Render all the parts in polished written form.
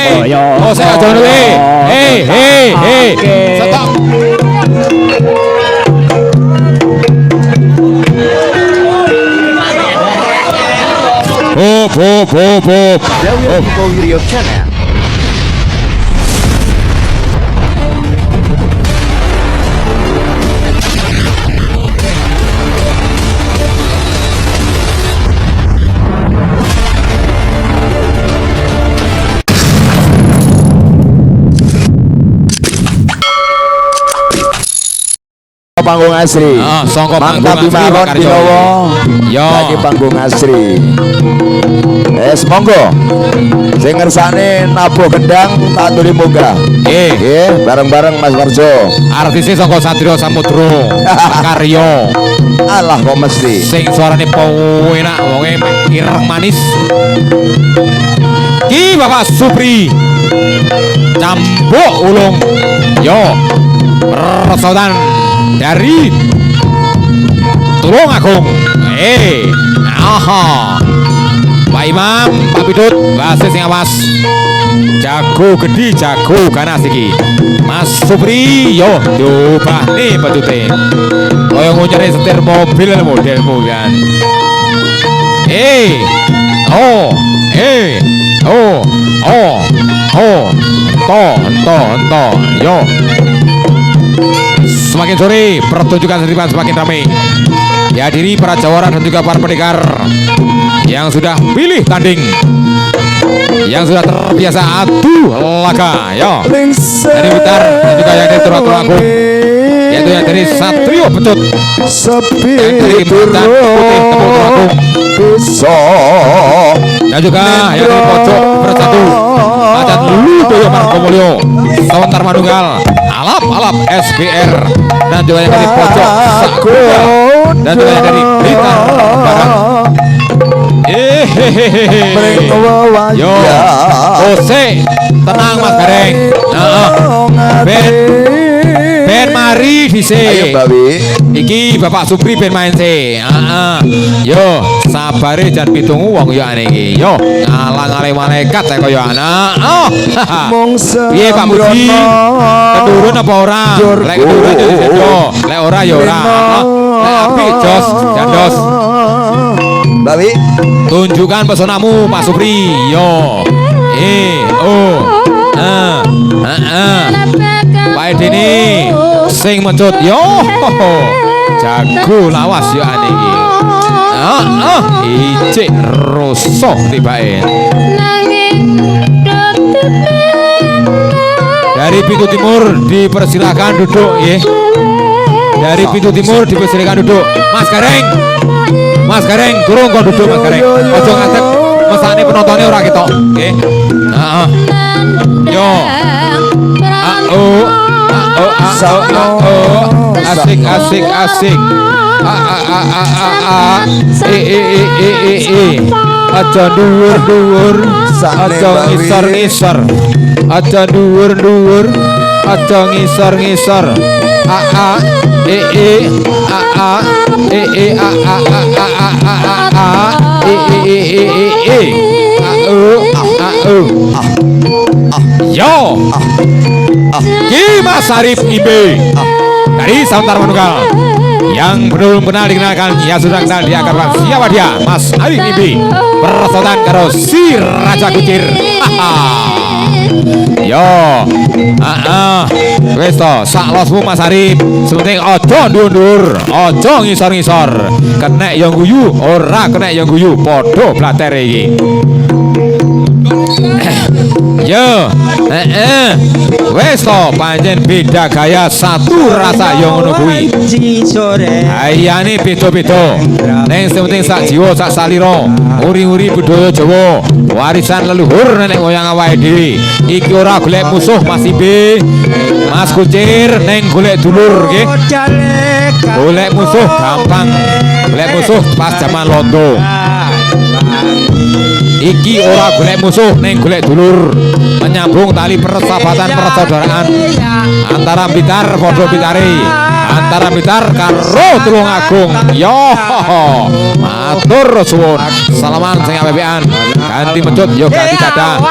Oh saya jono stop. Hop. Video channel. Panggung asri. Songko Mantap Bimaron Binowo. Lagi panggung asri. Monggo. Sing ngersane nabuh gendang tak tuli munggah. Bareng-bareng Mas Warjo. Artisnya Songko Satrio Samudro. Karyo. Alah kok mesti. Sing suarane enak, wonge ireng manis. Ki Bapak Supri. Cambuk ulung. Persodan dari Tulung Agung. Pak Imam, Pak Bidut, wasis sing awas. Jago gede, jago ganas iki. Mas Supri, coba nih pedute. Koyo ngunyere setir mobil modelmu kan. Semakin sore pertunjukan seniman semakin ramai. Dihadiri para jawara dan juga para pendekar yang sudah pilih tanding, yang sudah terbiasa adu laga. Dari Blitar dan juga yang dari Tulung Agung, yaitu yang dari Satrio Becut, yang dari Mantan Putih Tulung Agung, dan juga yang dari Pojok Bersatu Macan Ludoyo Margomulyo, Sontar Manunggal, Alap SBR, dan juga yang dari Pojok Sakura, dan juga yang dari Blitar Barat. Tenang Mas Gareng. Ben mari dhisik. Ayo Bawi. Iki Bapak Supri ben main sih. Sabare jan pitungu wong yo ane iki. Ngalang-ale malaikat saya kaya anak. Piye Pak Budi? Kedurun apa ora? Lek kedurun yo, lek ora yo ora. Lek apik jos, jandos. Bawi, tunjukkan pesonamu Pak Supri. Pak Edini sing mencut jago lawas yo ane iki. Icik rusuh tibake. Dari pintu timur dipersilakan duduk Dari pintu timur dipersilakan duduk. Mas Gareng, turun kok duduk Mas Gareng. Ojo ngadeg mesane penontonnya ora ketok. Asik. Aja dhuwur-dhuwur, aja ngisor-ngisor. Aja dhuwur-dhuwur, aja ngisor-ngisor. Ki Mas Arif Ibe dari Sontar Manunggal yang belum pernah dikenalkan, ya sudah kenal dia karena siapa dia? Mas Arif Ibe persodan karo si Raja Kucir. Wes to, sak losmu Mas Arif. Sementing ojo ndur-ndur, ojo ngisor-ngisor. Kenek yang guyu, ora kenek yang guyu, podo blatere iki. Wes to, pancen beda gaya satu rasa yang ngono kuwi. Ayane beda-beda. Ning sementing sak jiwa sak salira, uri-uri budaya Jawa, warisan leluhur nenek moyang awake dhewe. Iki ora golek musuh Mas Ibe, Mas Kucir, neng golek dulur nggih. Golek musuh gampang. Golek musuh pas zaman londo. Iki ora golek musuh neng golek dulur, menyambung tali persahabatan persaudaraan antara Blitar padha Blitare, antara Blitar karo Tulung Agung. Matur suwun. Salaman sing apepean. Ganti mecut yo ganti cadah.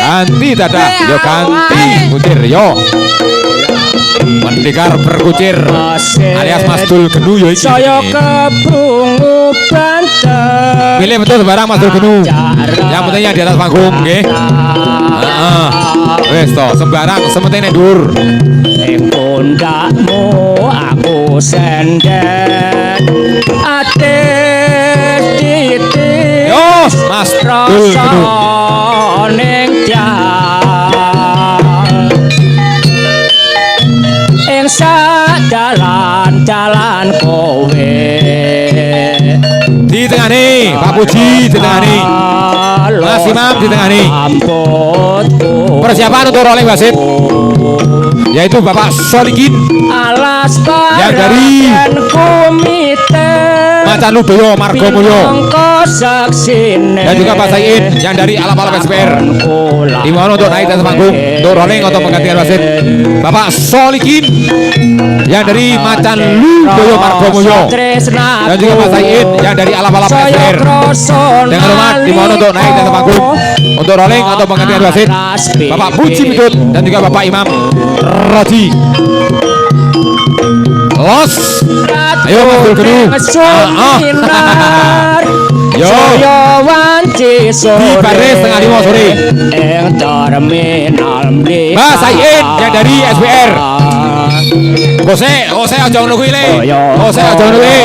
ganti dadah yo ganti kucir yo pendekar berkucir alias Mas Dul Genu yo iki saya keprungu banter pilih betul barang Mas Dul Genu yang pentingnya di atas panggung nggih wes to sembarang sementing nek dhuwur ing pundakmu aku sendet ate titik yo Mas Dul Genu ning tiang ing dalan kowe di tengah nih Pak Puji di tengah nih Mas Imam di tengah nih persiapan untuk rolling wasit yaitu Bapak Solikin alas yang dari komite Macan Ludoyo Margomulyo dan juga Pak Said yang dari Alap-Alap SPR dimohon untuk naik atas panggung untuk rolling atau menggantikan wasit Bapak Solikin yang dari Macan Ludoyo Margomulyo dan juga Pak Said yang dari Alap-Alap SPR dengan hormat dimohon untuk naik atas panggung untuk rolling atau menggantikan wasit Bapak Puji Bidut dan juga Bapak Imam Raji los ayo Mas Dul Genu yo di baris setengah 5 sore Mas Said yang dari SPR Ose aja ngono kuwi le Ose aja ngono kuwi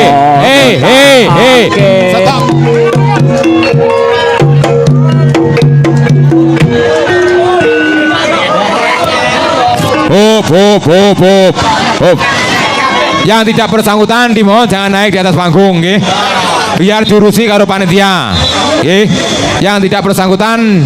stop Hop. Yang tidak bersangkutan dimohon jangan naik di atas panggung nggih. Biar diurusi karo panitia. Nggih. Yang tidak bersangkutan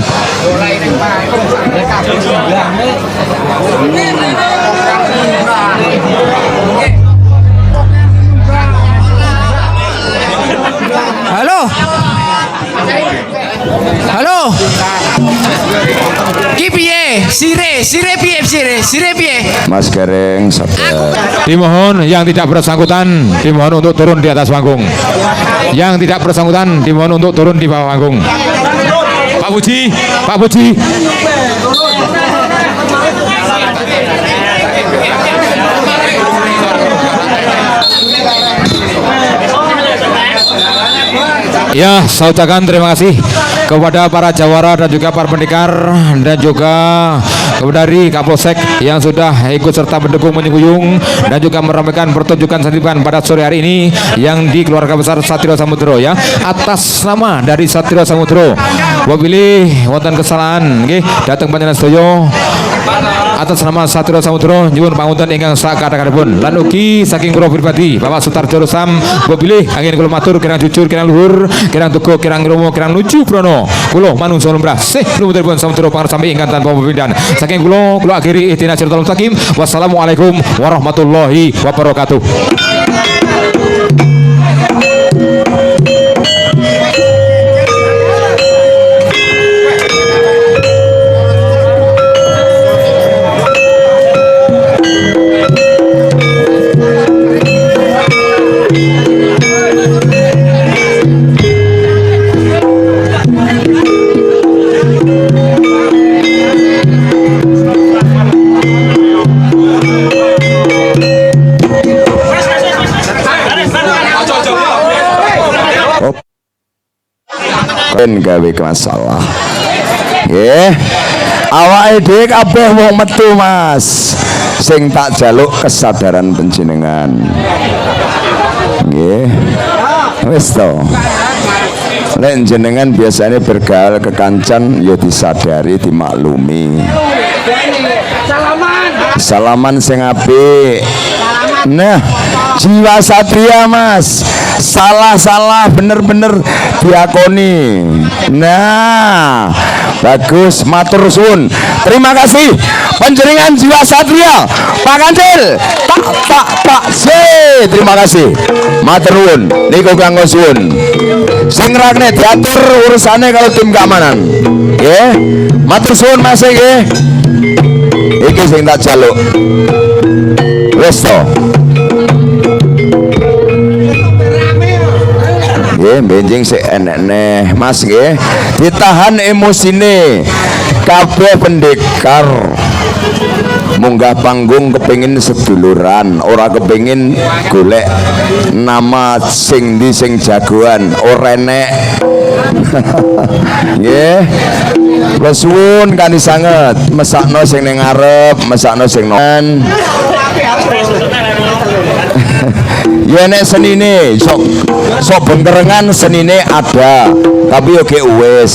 Halo. Ki piye? Sire piye? Mas Gareng sabar. dimohon yang tidak bersangkutan dimohon untuk turun di atas panggung. Yang tidak bersangkutan dimohon untuk turun di bawah panggung. Pak Puji. Ya, saya ucapkan terima kasih kepada para jawara dan juga para pendekar dan juga dari Kapolsek yang sudah ikut serta mendukung menyuyung dan juga meramaikan pertunjukan seniman pada sore hari ini yang di keluarga besar Satrio Samudro ya. Atas nama dari Satrio Samudro, wabillahi wonten kesalahan nggih dateng panjenengan sedaya. Atas nama Satrio Samudro nyuwun pangunten ingkang sakadhakanipun lan ugi saking kula pribadi Bapak Sutarjo Rusam wabillahi angin kula matur kirang jujur kirang luhur kirang tugu kirang romo kirang lucu prono kula manungsa lumrah sih lumutipun samudra pangersami ingkang tanpa pepindhan saking kula akhiri ihdinas siratal mustaqim. Wassalamualaikum warahmatullahi wabarakatuh. Ben gawe masalah. Nggih. Awake dhewe kabeh wong metu, Mas. Sing tak jaluk kesadaran panjenengan. Nggih. Wis to. Lek jenengan biasanya bergaul kekancan ya disadari, dimaklumi. Salaman sing apik. Nah, jiwa satria, Mas. Salah bener-bener diakoni. Nah, bagus, matur suwun. Terima kasih panjenengan jiwa satria Pak Kancil. Tak terima kasih. Matur nuwun niku kanggo suwun. Sing rakne diatur urusane kalau tim keamanan. Nggih. Matur suwun Mas nggih. Iki sing tak jaluk. Wis to. Nggih, benjing sik enek-enek Mas nggih. Ditahan emosine. kabeh pendekar munggah panggung kepengin seduluran, ora kepengin golek nama sing di sing jagoan, ora enek. Nggih. Kula suwun kani sanget mesakno sing ning ngarep, mesakno sing non. Ya nek senine sok bengkerengan senine ada, tapi yo ge wis.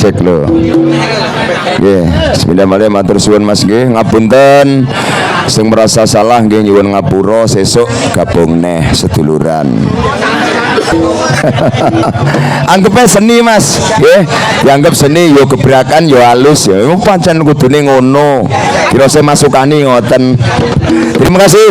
Cek lo. Nggih, bismillahirrahmanirrahim, matur suwun Mas nggih, ngapunten. Sing merasa salah nggih nyuwun ngapura, sesuk gabung neh seduluran. Anggapnya seni Mas, nggih. Dianggap seni yo gebrakan yo halus ya. Pancen kudune ngono. Kira saya masukani ngoten. Terima kasih.